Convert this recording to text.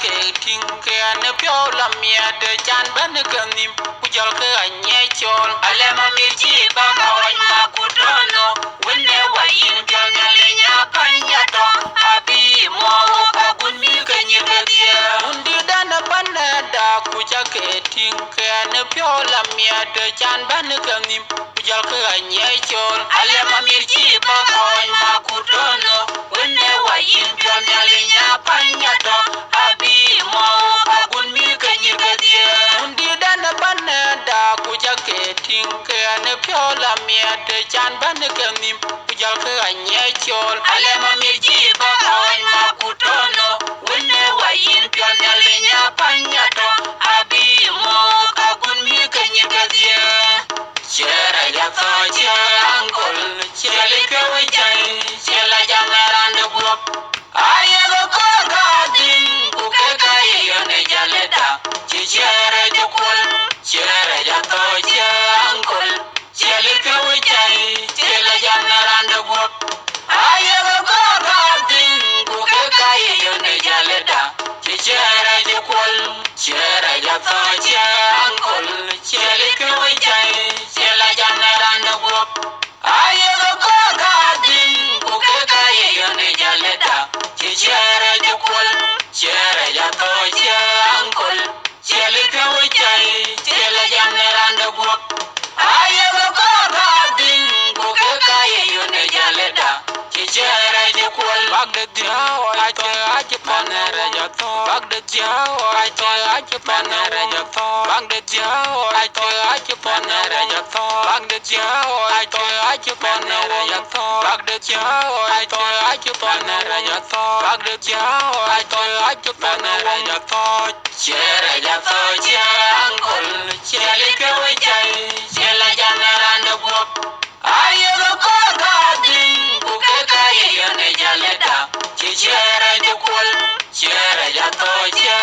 ke ting ke an pyo la mia de chan ban ke nim ku jol ke anye chol ale ma mi ji ba ka wan ma ku tono wenne wa yin pyo nya le nya panya to abi mo ka gun mi ke nyi ke dia undi dan ban da ku ja ke ting ke an pyo la mia de chan ban ke nim ku jol ke anye chol ale ma mi ji ba ka wan ma ku tono wenne wa yin pyo nya le nya panya to abi mo ka gun mi ke nyi ke dia undi dan ban da ku ja ke ting ke an pyo la mia de chan ban ke nim ku jol ke anye chol ale ma mi ji ba ka wan ma ku tono wenne wa yin pyo nya le nya panya to abi mo ka gun mi ke nyi ke dia Chere ya to che angol chele ke we chai chela jamaran de guop aye go ko gadin ku ke kai yo ne jaleda chere je kol chere ya to che angol chele ke we chai chela jamaran de guop aye go ko gadin ku ke kai yo ne jaleda chere je kol chere ya to che angol chele ke we chai chela jamaran de guop aye go ko gadin ku ke kai yo ne jaleda chere je kol chere ya to che angol chele ke we chai chela jamaran de guop aye go ko gadin ku ke kai yo ne jaleda chere je kol bagde dia wa che aje panere ja to bagde dia wa che aje panere ja to bagde dia wa che aje panere ja to bagde dia wa che aje panere ja to bagde dia wa che aje panere ja to bagde dia wa che aje panere ja to chere ja to che angol chele ke we chai chela janaran de guop aye go ko gadin ku ke kai yo ne jaleda chere je kol chere ja to che